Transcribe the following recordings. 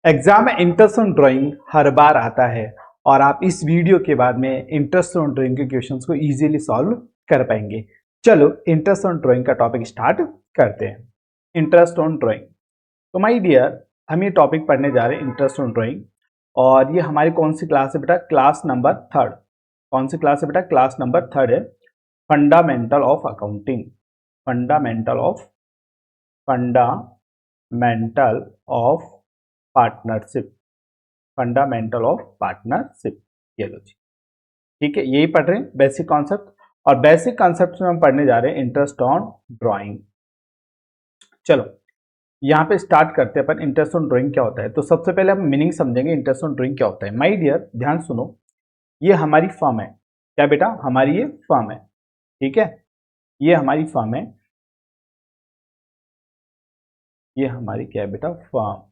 Exam में interest on drawing हर बार आता है और आप इस वीडियो के बाद में इंटरेस्ट ऑन ड्राइंग के क्वेश्चंस को इजीली सॉल्व कर पाएंगे। चलो इंटरेस्ट ऑन ड्राइंग का टॉपिक स्टार्ट करते हैं। इंटरेस्ट ऑन ड्राइंग, तो माय डियर हम ये टॉपिक पढ़ने जा रहे हैं इंटरेस्ट ऑन ड्राइंग, और ये हमारी कौन सी क्लास है बेटा? Class number 3। कौन सी क्लास है बेटा? क्लास नंबर 3 है। Fundamental of accounting, fundamental of partnership, fundamental of partnership. ये लो जी, ठीक है, यही पढ़ रहे हैं बेसिक कॉन्सेप्ट, और बेसिक कॉन्सेप्ट में हम पढ़ने जा रहे हैं इंटरेस्ट ऑन ड्राइंग। चलो यहाँ पे स्टार्ट करते हैं अपन। इंटरेस्ट ऑन ड्राइंग क्या होता है, तो सबसे पहले हम मीनिंग समझेंगे इंटरेस्ट ऑन ड्राइंग क्या होता है। माय डियर ध्यान सुनो, ये हमारी फर्म है। क्या बेटा? हमारी ये फर्म है, ठीक है, ये हमारी फर्म है, ये हमारी क्या है बेटा? फर्म।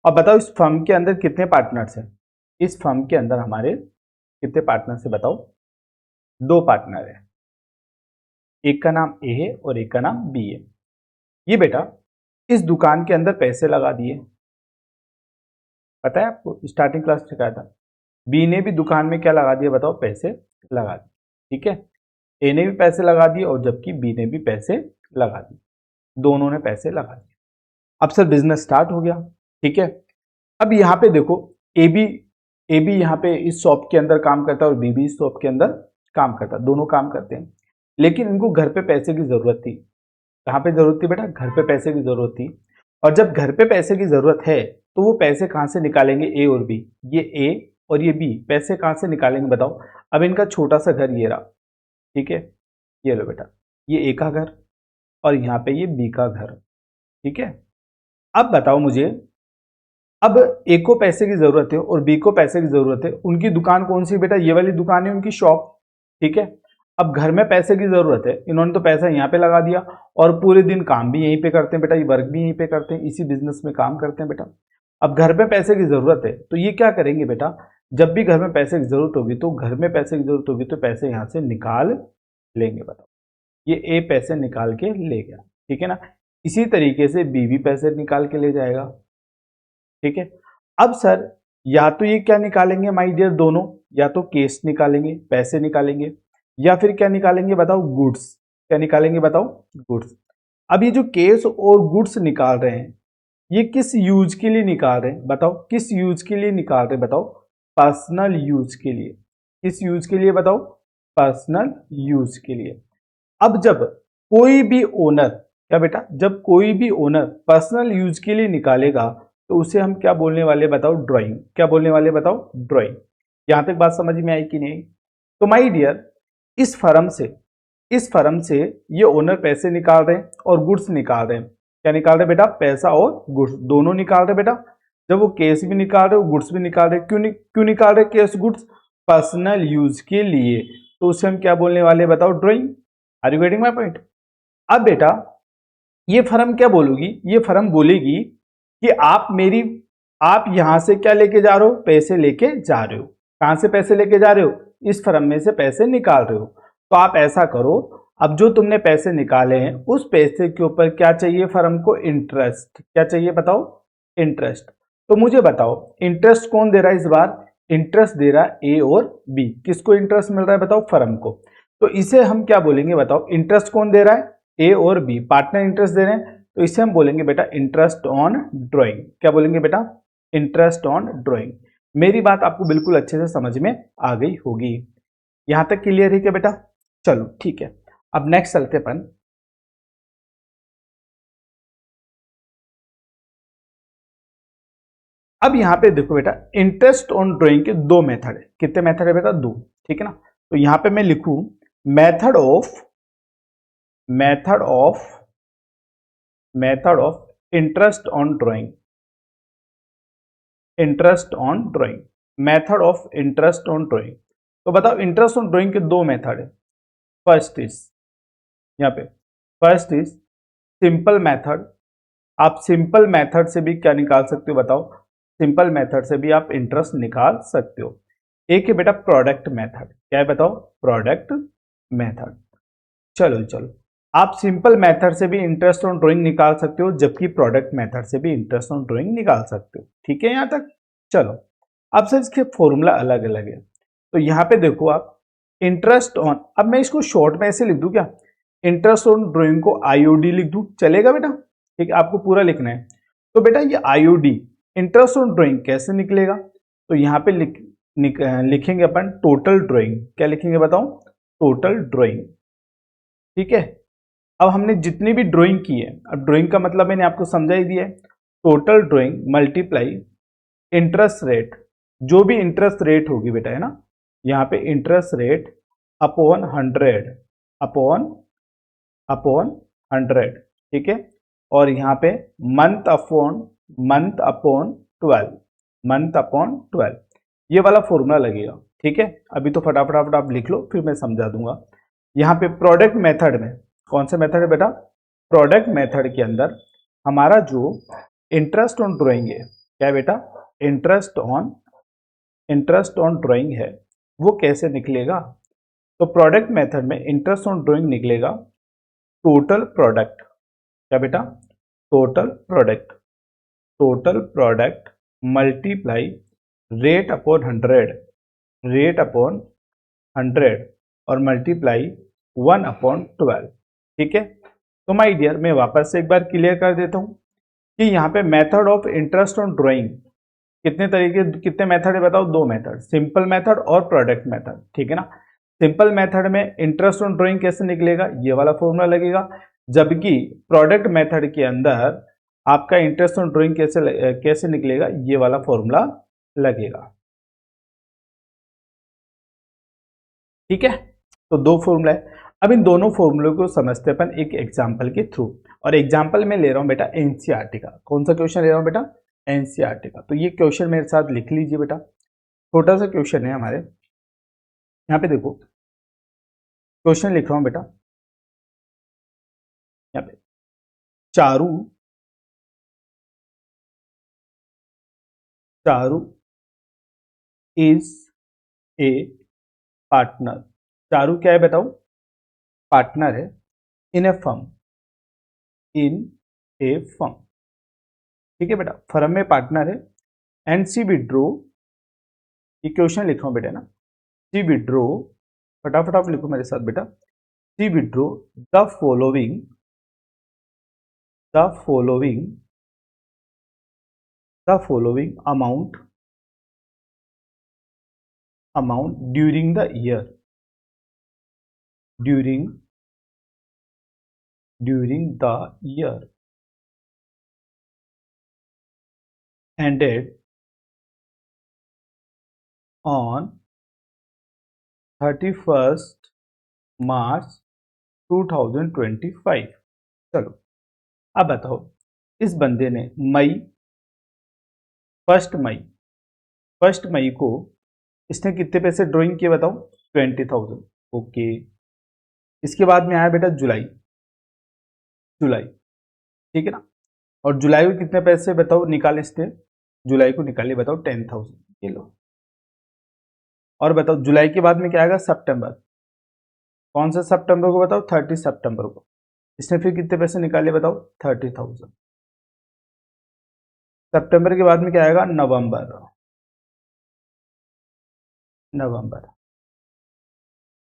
अब बताओ इस फर्म के अंदर कितने पार्टनर्स हैं? इस फर्म के अंदर हमारे कितने पार्टनर्स है बताओ? 2 पार्टनर है, एक का नाम ए है और एक का नाम बी है। ये बेटा इस दुकान के अंदर पैसे लगा दिए, पता है आपको, स्टार्टिंग क्लास में सिखाया था। बी ने भी दुकान में क्या लगा दिया बताओ? पैसे लगा दिए, ठीक है। ए ने भी पैसे लगा दिए और जबकि बी ने भी पैसे लगा दिए, दोनों ने पैसे लगा दिए। अब सर बिजनेस स्टार्ट हो गया, ठीक है। अब यहाँ पे देखो, ए बी यहाँ पे इस शॉप के अंदर काम करता है और बी भी इस शॉप के अंदर काम करता है, दोनों काम करते हैं। लेकिन इनको घर पे पैसे की जरूरत थी। कहाँ पे जरूरत थी बेटा? घर पे पैसे की जरूरत थी। और जब घर पे पैसे की जरूरत है तो वो पैसे कहाँ से निकालेंगे? ए और बी, ये ए और ये बी पैसे कहाँ से निकालेंगे बताओ? अब इनका छोटा सा घर ये रहा, ठीक है, ये लो बेटा, ये ए का घर और यहाँ पे ये बी का घर, ठीक है। अब बताओ मुझे, अब ए को पैसे की जरूरत है और बी को पैसे की जरूरत है। उनकी दुकान कौन सी बेटा? ये वाली दुकान है उनकी, शॉप, ठीक है। अब घर में पैसे की जरूरत है, इन्होंने तो पैसा यहाँ पे लगा दिया और पूरे दिन काम भी यहीं पे करते हैं बेटा, ये वर्क भी यहीं पे करते हैं, इसी बिजनेस में काम करते हैं बेटा। अब घर में पैसे की जरूरत है तो ये क्या करेंगे बेटा? जब भी घर में पैसे की जरूरत होगी तो घर में पैसे की जरूरत होगी तो पैसे यहाँ से निकाल लेंगे। बताओ, ये ए पैसे निकाल के ले गया, ठीक है ना। इसी तरीके से बी भी पैसे निकाल के ले जाएगा, ठीक है। अब सर या तो ये क्या निकालेंगे माय डियर दोनों, या तो कैश निकालेंगे, पैसे निकालेंगे, या फिर क्या निकालेंगे बताओ? गुड्स। क्या निकालेंगे बताओ? गुड्स। अब ये जो कैश और गुड्स निकाल रहे हैं ये किस यूज के लिए निकाल रहे हैं बताओ? किस यूज के लिए निकाल रहे हैं बताओ? पर्सनल यूज के लिए। किस यूज के लिए बताओ? पर्सनल यूज के लिए। अब जब कोई भी ओनर, क्या बेटा? जब कोई भी ओनर पर्सनल यूज के लिए निकालेगा तो उसे हम क्या बोलने वाले बताओ? ड्राइंग। क्या बोलने वाले बताओ? ड्राइंग। यहां तक बात समझ में आई कि नहीं? तो माय डियर इस फर्म से ये ओनर पैसे निकाल रहे हैं और गुड्स निकाल रहे हैं। क्या निकाल रहे हैं बेटा? पैसा और गुड्स दोनों निकाल रहे हैं बेटा। जब वो कैश भी निकाल रहे हो गुड्स भी निकाल रहे, क्यों निकाल रहे कैश गुड्स? पर्सनल यूज के लिए। तो उसे हम क्या बोलने वाले बताओ? Drawing. Are you getting my point? अब बेटा ये फर्म क्या बोलूगी? ये फर्म बोलेगी कि आप यहां से क्या लेके जा रहे हो? पैसे लेके जा रहे हो। कहां से पैसे लेके जा रहे हो? इस फर्म में से पैसे निकाल रहे हो। तो आप ऐसा करो, अब जो तुमने पैसे निकाले हैं उस पैसे के ऊपर क्या चाहिए फर्म को? इंटरेस्ट। क्या चाहिए बताओ? इंटरेस्ट। तो मुझे बताओ इंटरेस्ट कौन दे रहा है इस बार? इंटरेस्ट दे रहा है ए और बी। किसको इंटरेस्ट मिल रहा है बताओ? फर्म को। तो इसे हम क्या बोलेंगे बताओ? इंटरेस्ट कौन दे रहा है? ए और बी, पार्टनर इंटरेस्ट दे रहे हैं, तो इसे हम बोलेंगे बेटा इंटरेस्ट ऑन ड्राइंग। क्या बोलेंगे बेटा? Interest on drawing. मेरी बात आपको बिल्कुल अच्छे से समझ में आ गई होगी। यहां तक क्लियर है क्या बेटा? चलो ठीक है, अब नेक्स्ट चलते अपन। अब यहां पे देखो बेटा, इंटरेस्ट ऑन ड्राइंग के 2 मेथड है। कितने मेथड है बेटा? 2, ठीक है ना। तो यहां पे मैं लिखूं method of interest on drawing, interest on drawing, method of interest on drawing. तो बताओ इंटरेस्ट ऑन ड्राइंग के 2 मेथड है। फर्स्ट इज, यहाँ पे फर्स्ट इज सिंपल मेथड। आप सिंपल मेथड से भी क्या निकाल सकते हो बताओ? सिंपल मेथड से भी आप इंटरेस्ट निकाल सकते हो। एक है बेटा प्रोडक्ट मेथड। क्या है बताओ? Product method. चलो आप सिंपल मेथड से भी इंटरेस्ट ऑन ड्राइंग निकाल सकते हो, जबकि प्रोडक्ट मेथड से भी इंटरेस्ट ऑन ड्राइंग निकाल सकते हो। ठीक है यहाँ तक? चलो, अब सर इसके फॉर्मूला अलग अलग है। तो यहाँ पे देखो आप, इंटरेस्ट ऑन, अब मैं इसको शॉर्ट में ऐसे लिख दूं क्या, इंटरेस्ट ऑन ड्राइंग को आईओडी लिख दूं, चलेगा बेटा? ठीक है, आपको पूरा लिखना है। तो बेटा ये आईओडी इंटरेस्ट ऑन ड्राइंग कैसे निकलेगा? तो यहाँ पे लिखेंगे अपन टोटल ड्राइंग। क्या लिखेंगे बताओ? Total drawing. ठीक है, अब हमने जितनी भी ड्राइंग की है, अब ड्राइंग का मतलब मैंने आपको समझा ही दिया है, total drawing multiply interest rate, जो भी इंटरेस्ट रेट होगी बेटा, है ना, यहाँ पे इंटरेस्ट रेट अपॉन 100, अपॉन 100। ठीक है, और यहाँ पे मंथ अपॉन 12, मंथ अपॉन 12, ये वाला फॉर्मूला लगेगा। ठीक है, अभी तो फटाफट आप लिख लो, फिर मैं समझा दूंगा। यहाँ पे प्रोडक्ट मेथड में कौन सा मेथड है बेटा? प्रोडक्ट मेथड के अंदर हमारा जो इंटरेस्ट ऑन ड्राइंग है, क्या है बेटा? इंटरेस्ट ऑन ड्राइंग है, वो कैसे निकलेगा? तो प्रोडक्ट मेथड में इंटरेस्ट ऑन ड्राइंग निकलेगा टोटल प्रोडक्ट। क्या बेटा? Total product multiply rate upon 100, rate upon 100 और मल्टीप्लाई 1 अपॉन 12। ठीक है, तो माय डियर मैं वापस से एक बार क्लियर कर देता हूं कि यहाँ पे method of interest on drawing कितने मेथड है बताओ? दो मेथड, सिंपल मेथड और प्रोडक्ट मेथड। ठीक है ना, सिंपल मेथड में इंटरेस्ट ऑन ड्राइंग कैसे निकलेगा? ये वाला फॉर्मूला लगेगा, जबकि प्रोडक्ट मेथड के अंदर आपका इंटरेस्ट ऑन ड्राइंग कैसे निकलेगा? ये वाला फॉर्मूला लगेगा। ठीक है, तो दो फॉर्मूला है। अब इन दोनों फॉर्मूलों को समझते अपन एक एग्जांपल के थ्रू, और एग्जांपल में ले रहा हूं बेटा एनसीईआरटी का। कौन सा क्वेश्चन ले रहा हूं बेटा? एनसीईआरटी का। तो ये क्वेश्चन मेरे साथ लिख लीजिए बेटा, छोटा सा क्वेश्चन है हमारे। यहाँ पे देखो, क्वेश्चन लिख रहा हूं बेटा, यहाँ पे Charu Charu is a partner. Charu क्या है बताओ? पार्टनर है इन ए फर्म, इन ए फर्म। ठीक है बेटा, फर्म में पार्टनर है, एंड सी विड्रो, ये क्वेश्चन लिख रहा हूं बेटा ना, सी विड्रो, फटाफट आप लिखो मेरे साथ बेटा, she withdrew the following the following the following amount during the year, during the year ended on 31st March 2025। चलो, अब बताओ, इस बंदे ने फर्स्ट मई को इसने कितने पैसे ड्राइंग किए बताओ? 20,000। ओके, इसके बाद में आया बेटा जुलाई। ठीक है ना, और जुलाई को कितने पैसे बताओ निकाले इसने? जुलाई को निकाले बताओ 10,000। ये लो, और बताओ जुलाई के बाद में क्या आएगा? सितंबर। कौन सा सितंबर को बताओ? 30 सितंबर को। इसने फिर कितने पैसे निकाले बताओ? 30,000। सितंबर के बाद में क्या आएगा? नवंबर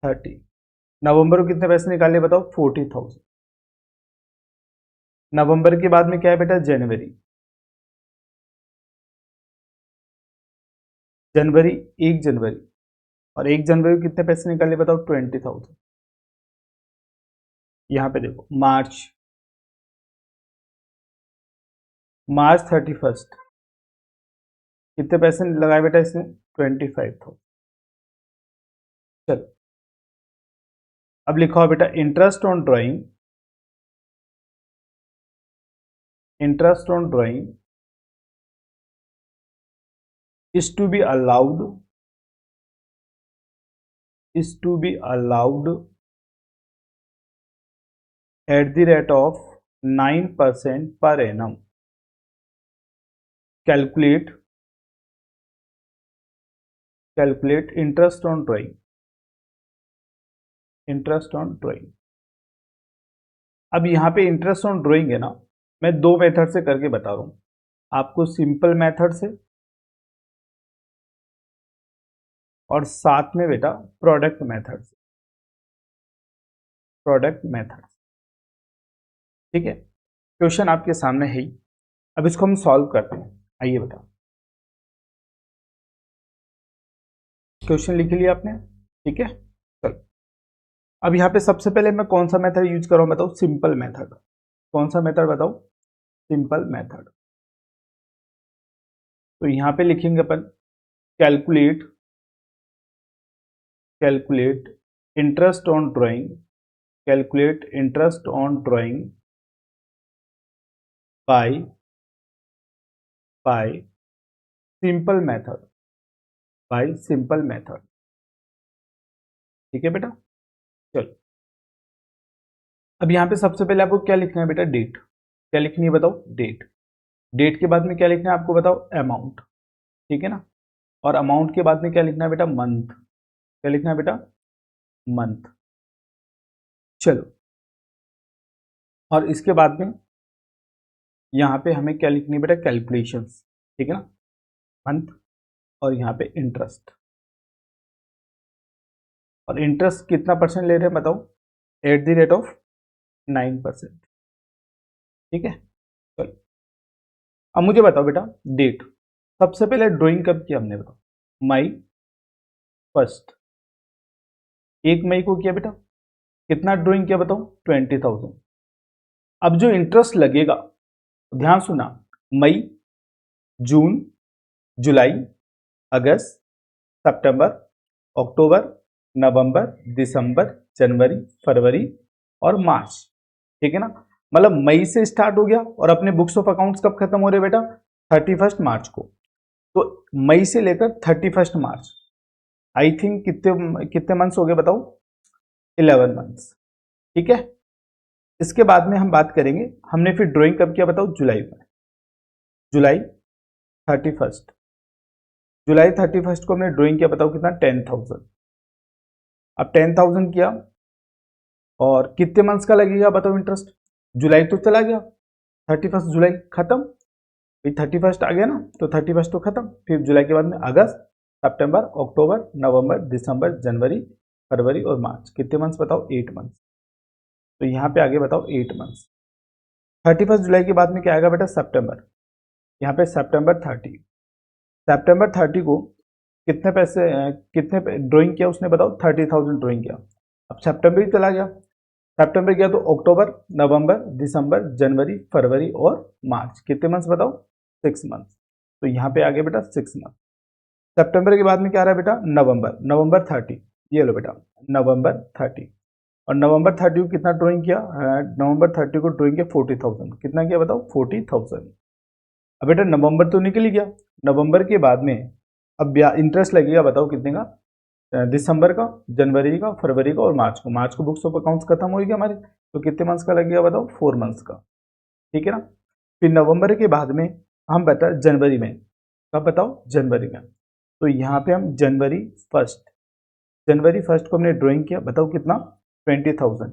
30। नवंबर को कितने पैसे निकाले बताओ? 40,000। नवंबर के बाद में क्या है बेटा? जनवरी। जनवरी 1 जनवरी, और 1 जनवरी को कितने पैसे निकाले बताओ? 20,000। यहाँ पे देखो मार्च 31st, कितने पैसे लगाए बेटा इसने? 25,000। चलो, अब लिखा हो बेटा interest on drawing is to be allowed at the rate of 9% per annum. Calculate interest on drawing. अब यहाँ पे इंटरेस्ट ऑन ड्राइंग है ना, मैं दो मेथड से करके बता रहा हूँ आपको, सिंपल मेथड से और साथ में बेटा प्रोडक्ट मेथड से, प्रोडक्ट मेथड। ठीक है, क्वेश्चन आपके सामने है ही, अब इसको हम सॉल्व करते हैं। आइए बेटा, क्वेश्चन लिख लिया आपने, ठीक है। चलो, अब यहाँ पे सबसे पहले मैं कौन सा मेथड यूज कर रहा हूँ बताओ, सिंपल मेथड। कौन सा मेथड बताओ, सिंपल मेथड। तो यहाँ पे लिखेंगे अपन calculate, calculate interest on drawing, calculate interest on drawing by simple method, by simple method. ठीक है बेटा, चलो अब यहाँ पे सबसे पहले आपको क्या लिखना है बेटा, डेट। क्या लिखनी है बताओ, डेट। डेट के बाद में क्या लिखना है आपको बताओ, अमाउंट। ठीक है ना, और अमाउंट के बाद में क्या लिखना है बेटा, मंथ। क्या लिखना है बेटा, मंथ। चलो, और इसके बाद में यहाँ पे हमें क्या लिखनी है बेटा, कैलकुलेशंस। ठीक है ना, मंथ और यहाँ पे इंटरेस्ट। और इंटरेस्ट कितना परसेंट ले रहे हैं बताओ, एट द रेट ऑफ 9%। ठीक है, चलो अब मुझे बताओ बेटा डेट। सबसे पहले ड्राइंग कब किया हमने बताओ, मई फर्स्ट, 1 मई को किया बेटा। कितना ड्राइंग किया बताओ, 20,000। अब जो इंटरेस्ट लगेगा, ध्यान सुना, मई, जून, जुलाई, अगस्त, सितंबर, अक्टूबर, नवंबर, दिसंबर, जनवरी, फरवरी और मार्च। ठीक है ना, मतलब मई से स्टार्ट हो गया और अपने बुक्स ऑफ अकाउंट्स कब खत्म हो रहे बेटा, 31 मार्च को। तो मई से लेकर 31 मार्च, आई थिंक कितने कितने मंथ्स हो गए बताओ, 11 मंथ्स। ठीक है, इसके बाद में हम बात करेंगे, हमने फिर ड्राइंग कब किया बताओ, जुलाई में। जुलाई 31, जुलाई 31 को हमने ड्राइंग किया बताओ कितना, 10,000। अब 10,000 किया और कितने मंथ्स का लगेगा बताओ इंटरेस्ट, जुलाई तो चला गया, 31 जुलाई खत्म, फिर 31 आ गया ना, तो 31 तो खत्म, फिर जुलाई के बाद में अगस्त, सितंबर, अक्टूबर, नवंबर, दिसंबर, जनवरी, फरवरी और मार्च। कितने मंथ्स बताओ, 8 मंथ्स। तो यहाँ पे आगे बताओ 8 मंथ्स। 31 जुलाई के बाद में क्या आएगा बेटा, सितंबर। यहाँ पे सितंबर 30, सितंबर 30 को कितने पैसे कितने ड्राइंग किया उसने बताओ, 30,000 ड्राइंग किया। अब सितंबर ही चला गया, सितंबर गया तो अक्टूबर, नवंबर, दिसंबर, जनवरी, फरवरी और मार्च। कितने मंथ्स बताओ, 6 मंथ्स। तो यहाँ पे आ गया बेटा 6 मंथ। सितंबर के बाद में क्या आ रहा है बेटा, नवंबर, नवंबर 30। ये लो बेटा, नवंबर 30। और नवंबर 30 को कितना ड्राइंग किया, नवंबर 30 को ड्राइंग किया 40,000। कितना किया बताओ, 40,000। अब बेटा नवंबर तो निकल ही गया, नवंबर के बाद में अब इंटरेस्ट लगेगा बताओ कितने का, दिसंबर का, जनवरी का, फरवरी का और मार्च को। मार्च को बुक्स ऑफ अकाउंट्स खत्म हो गया हमारे, तो कितने मंथ्स का लगेगा बताओ, 4 मंथ्स का। ठीक है ना, फिर नवंबर के बाद में हम बता जनवरी में, कब बताओ, जनवरी में। तो यहाँ पे हम जनवरी फर्स्ट, जनवरी फर्स्ट को हमने ड्राइंग किया बताओ कितना, 20,000।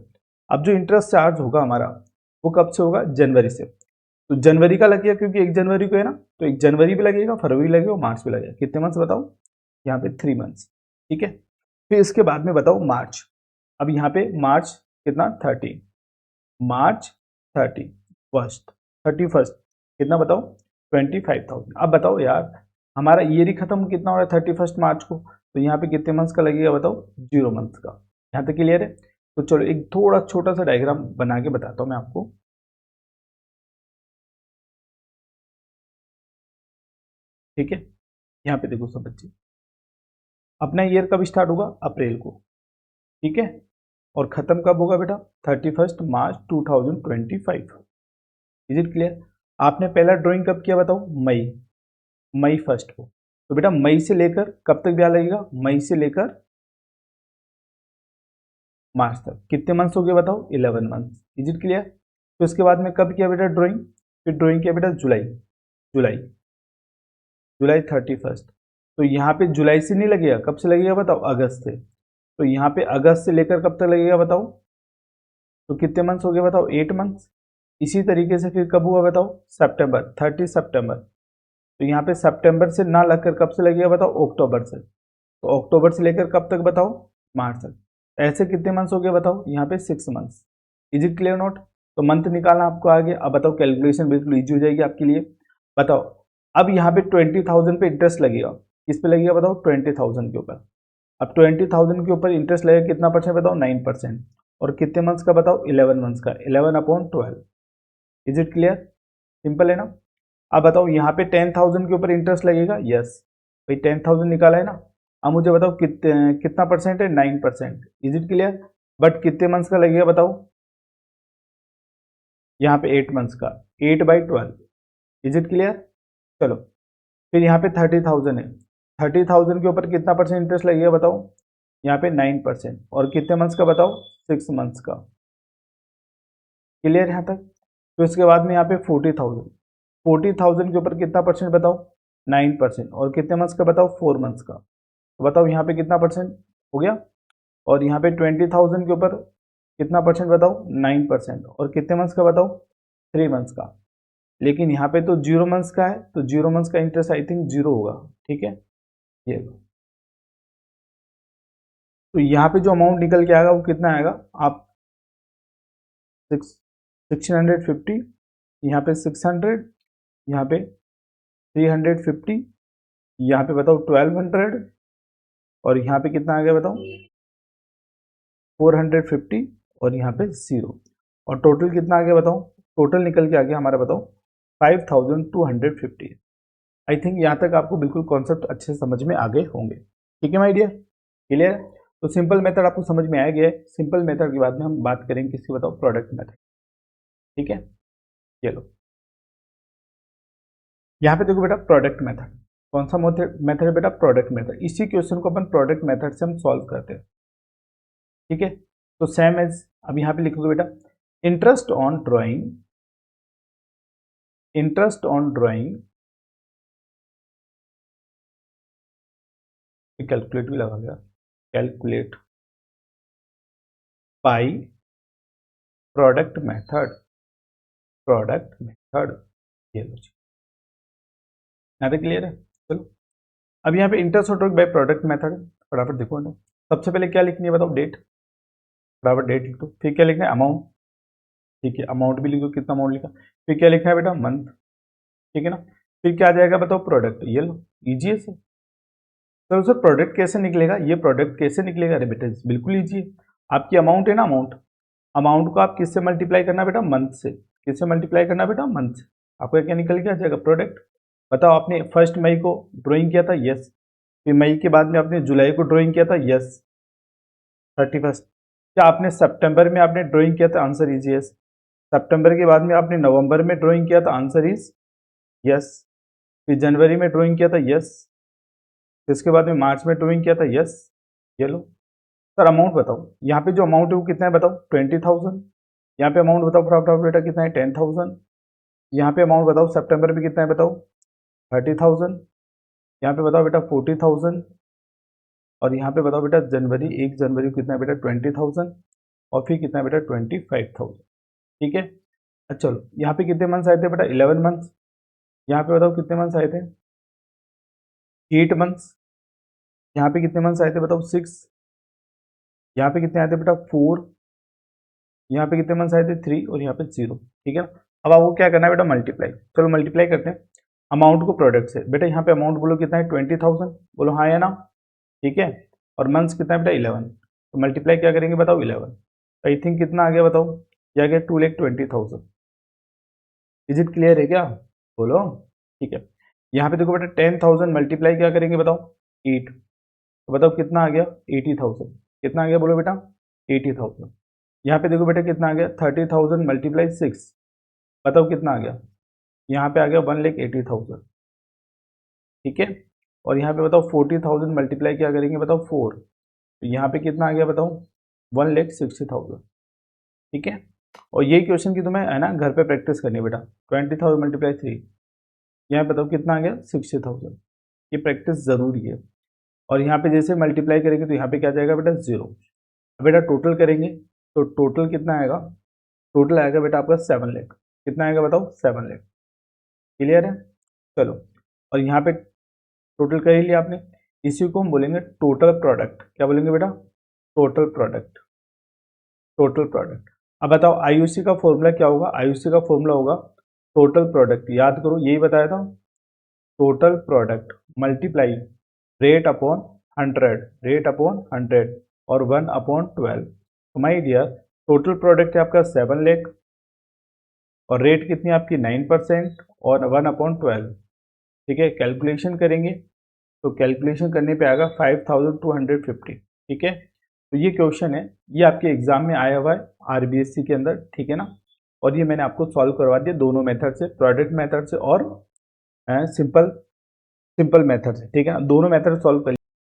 अब जो इंटरेस्ट चार्ज होगा हमारा वो कब से होगा, जनवरी से। तो जनवरी का लगेगा क्योंकि 1 जनवरी को है ना, तो 1 जनवरी भी लगेगा, फरवरी लगेगा, मार्च भी लगेगा। कितने मंथ्स बताओ, यहाँ पे 3 मंथ्स। ठीक है, फिर इसके बाद में बताओ मार्च। अब यहाँ पे मार्च कितना, 30, मार्च 31, 31 कितना बताओ, 25,000। अब बताओ यार, हमारा ईयर ही खत्म कितना हो रहा है, 31 मार्च को, तो यहाँ पे कितने मंथ्स का लगेगा बताओ, 0 मंथ्स का। यहाँ तक क्लियर है। तो चलो एक थोड़ा छोटा सा डायग्राम बना के बताता हूँ मैं आपको। ठीक है, यहाँ पे देखो सब बच्चे, अपना ईयर कब स्टार्ट होगा, अप्रैल को। ठीक है, और खत्म कब होगा बेटा, 31 मार्च 2025। Is it clear. आपने पहला ड्राइंग कब किया बताओ, मई, मई फर्स्ट को। तो बेटा मई से लेकर कब तक ब्याह लगेगा, मई से लेकर मार्च तक। कितने मंथ्स हो गए बताओ, 11 मंथ्स। Is it clear. तो इसके बाद में कब किया बेटा ड्राइंग, फिर ड्राइंग किया बेटा जुलाई, जुलाई, जुलाई 31। तो यहाँ पे जुलाई से नहीं लगेगा, कब से लगेगा बताओ, अगस्त से। तो यहाँ पे अगस्त से लेकर कब तक लगेगा बताओ, तो कितने मंथ्स हो गए बताओ, 8 मंथ्स। इसी तरीके से फिर कब हुआ बताओ, सितंबर, 30 सितंबर। तो यहाँ पे सितंबर से ना लगकर कब से लगेगा बताओ, अक्टूबर से। तो अक्टूबर से लेकर कब तक बताओ, मार्च तक। ऐसे कितने मंथ्स हो गए बताओ, यहाँ पे 6 months. Is it clear note? तो मंथ निकालना आपको आ गया। अब बताओ कैलकुलेशन बिल्कुल ईजी हो जाएगी आपके लिए। बताओ अब यहाँ पे 20,000 पे इंटरेस्ट लगेगा। किस पे लगेगा बताओ, 20,000 के ऊपर। अब 20,000 के ऊपर इंटरेस्ट लगेगा कितना परसेंट बताओ, 9%। और कितने मंथ्स का बताओ, 11 मंथ्स का, 11/12। Is it clear? सिंपल है ना। अब बताओ यहाँ पे 10,000 के ऊपर इंटरेस्ट लगेगा, यस भाई 10,000 निकाला है ना। अब मुझे बताओ कितना परसेंट है, 9%। Is it clear? बट कितने मंथ्स का लगेगा बताओ, यहाँ पे 8 मंथ्स का, 8/12। Is it clear? चलो फिर यहाँ पे 30,000 है। 30,000 के ऊपर कितना परसेंट इंटरेस्ट लगेगा बताओ, यहाँ पे 9%। और कितने मंथ्स का बताओ, 6 मंथ्स का। क्लियर यहाँ तक? तो इसके बाद में यहाँ पे 40,000। 40,000 के ऊपर कितना परसेंट बताओ, 9%। और कितने मंथ्स का बताओ, 4 मंथ्स का। तो बताओ यहाँ पे कितना परसेंट हो गया। और यहाँ पे 20,000 के ऊपर कितना परसेंट बताओ, 9%। और कितने मंथ्स का बताओ, 3 मंथ्स का। लेकिन यहाँ पे तो 0 मंथ्स का है, तो 0 मंथ्स का इंटरेस्ट आई थिंक 0 होगा। ठीक है, ये तो यहाँ पे जो अमाउंट निकल के आएगा वो कितना आएगा, आप 650, यहाँ पे 600, यहाँ पे 350, यहाँ पे बताओ 1200, और यहाँ पे कितना आ गया बताओ, 450, और यहाँ पे 0। और टोटल कितना आ गया बताओ, टोटल निकल के आ गया हमारा बताओ 5,250। आई थिंक यहाँ तक आपको बिल्कुल कॉन्सेप्ट अच्छे से समझ में आ गए होंगे। ठीक है माय डियर, क्लियर? तो सिंपल मेथड आपको समझ में आ गया है। सिंपल मेथड के बाद में हम बात करेंगे किसकी बताओ, प्रोडक्ट मेथड। ठीक है, चलो यहाँ पे देखो बेटा प्रोडक्ट मेथड। कौन सा मेथड है बेटा, प्रोडक्ट मेथड। इसी क्वेश्चन को अपन प्रोडक्ट मेथड से हम सॉल्व करते हैं। ठीक है, तो सेम एज अब यहाँ पे लिखोगे बेटा, interest on drawing, interest on drawing, calculate भी लगा गया, calculate by product method, product method. ये लो जी, यहाँ तक क्लियर है। चलो अब यहाँ पे interest on drawing by product method, फटाफट देखो ना। सबसे पहले क्या लिखनी है बताओ, डेट। बराबर डेट लिख दो। फिर क्या लिखना है, अमाउंट। ठीक है, अमाउंट भी लिखो, कितना अमाउंट लिखा। फिर क्या लिखना है बेटा, मंथ। ठीक है ना। फिर क्या आ जाएगा बताओ, प्रोडक्ट। ये लो, इजी है सर। तो सर प्रोडक्ट कैसे निकलेगा, ये प्रोडक्ट कैसे निकलेगा, अरे बेटा बिल्कुल इजी है। आपकी अमाउंट है ना, अमाउंट, अमाउंट को आप किससे मल्टीप्लाई करना बेटा, मंथ से। किससे मल्टीप्लाई करना बेटा, मंथ से। आपको क्या निकल के आ जाएगा, प्रोडक्ट। बताओ आपने 1 मई को ड्राइंग किया था, यस। फिर मई के बाद में आपने जुलाई को ड्राइंग किया था, यस। 31। क्या आपने सितंबर में आपने ड्राइंग किया था, आंसर इज यस। सितंबर के बाद में आपने नवंबर में ड्राइंग किया था, आंसर इज यस। फिर जनवरी में ड्राइंग किया था, यस। इसके बाद में मार्च में ड्राइंग किया था, यस। ये लो सर, अमाउंट बताओ। यहाँ पे जो अमाउंट है वो कितना है बताओ, 20,000। यहाँ पे अमाउंट बताओ फटाफट बेटा, कितना है, 10,000। यहाँ पे अमाउंट बताओ सितंबर में कितना है बताओ, 30,000। यहाँ पे बताओ बेटा 40,000। और यहाँ पे बताओ बेटा जनवरी, 1 जनवरी को कितना है बेटा, 20,000। और फिर कितना है बेटा, 25,000। ठीक है। अच्छा चलो यहाँ पे कितने मंथ्स आए थे बेटा, 11 मंथ्स। यहाँ पे बताओ कितने मंथ्स आए थे, 8 मंथ्स। यहाँ पे कितने मंथ्स आए थे बताओ, 6। यहाँ पे कितने आए थे बेटा, 4। यहाँ पे कितने मंथ्स आए थे, 3। और यहाँ पे 0। ठीक है ना। अब आपको क्या करना है बेटा, मल्टीप्लाई। चलो मल्टीप्लाई करते हैं अमाउंट को प्रोडक्ट से। बेटा यहाँ पे अमाउंट बोलो कितना है, 20,000। बोलो हाँ या ना। ठीक है। और मंथ्स कितना है बेटा, 11। तो मल्टीप्लाई क्या करेंगे बताओ, 11। आई थिंक कितना आ गया बताओ, क्या आ गया, 2,20,000। इज इट क्लियर है क्या, बोलो। ठीक है। यहाँ पे देखो बेटा 10,000 मल्टीप्लाई क्या करेंगे बताओ, 8। तो बताओ कितना आ गया, 80,000। कितना आ गया बोलो बेटा, 80,000। यहाँ पे देखो बेटा कितना आ गया, 30,000 मल्टीप्लाई 6। बताओ कितना आ गया, यहाँ पे आ गया 1,80,000। ठीक है। और यहाँ पे बताओ 40,000 मल्टीप्लाई क्या करेंगे बताओ, 4। तो यहाँ पे कितना आ गया बताओ, 1,60,000। ठीक है। और ये क्वेश्चन की तुम्हें है ना घर पे प्रैक्टिस करनी है बेटा। 20,000 मल्टीप्लाई 3, यहाँ बताओ कितना आ गया, 60,000। ये प्रैक्टिस जरूरी है। और यहाँ पे जैसे मल्टीप्लाई करेंगे तो यहाँ पे क्या जाएगा बेटा, 0। बेटा टोटल करेंगे तो टोटल कितना आएगा, टोटल आएगा बेटा आपका 7 लाख। कितना आएगा बताओ, 7 लाख। क्लियर है, चलो। और यहाँ पे टोटल कर ही लिया आपने, इसी को हम बोलेंगे टोटल प्रोडक्ट। क्या बोलेंगे बेटा, टोटल प्रोडक्ट, टोटल प्रोडक्ट। अब बताओ आईयूसी का फॉर्मूला क्या होगा, आईयूसी का फॉर्मूला होगा टोटल प्रोडक्ट, याद करो यही बताया था, total product multiply rate upon 100, rate upon 100 और 1 अपॉन 12। तो माय डियर टोटल प्रोडक्ट है आपका 7 लाख और रेट कितनी आपकी 9% और 1 अपॉन 12। ठीक है, कैलकुलेशन करेंगे तो कैलकुलेशन करने पे आएगा 5250। ठीक है, तो ये क्वेश्चन है, ये आपके एग्जाम में आया हुआ है आरबीएससी के अंदर। ठीक है ना, और ये मैंने आपको सॉल्व करवा दिया दोनों मेथड से, प्रोडक्ट मेथड से और सिंपल मेथड से। ठीक है ना, दोनों मेथड सॉल्व कर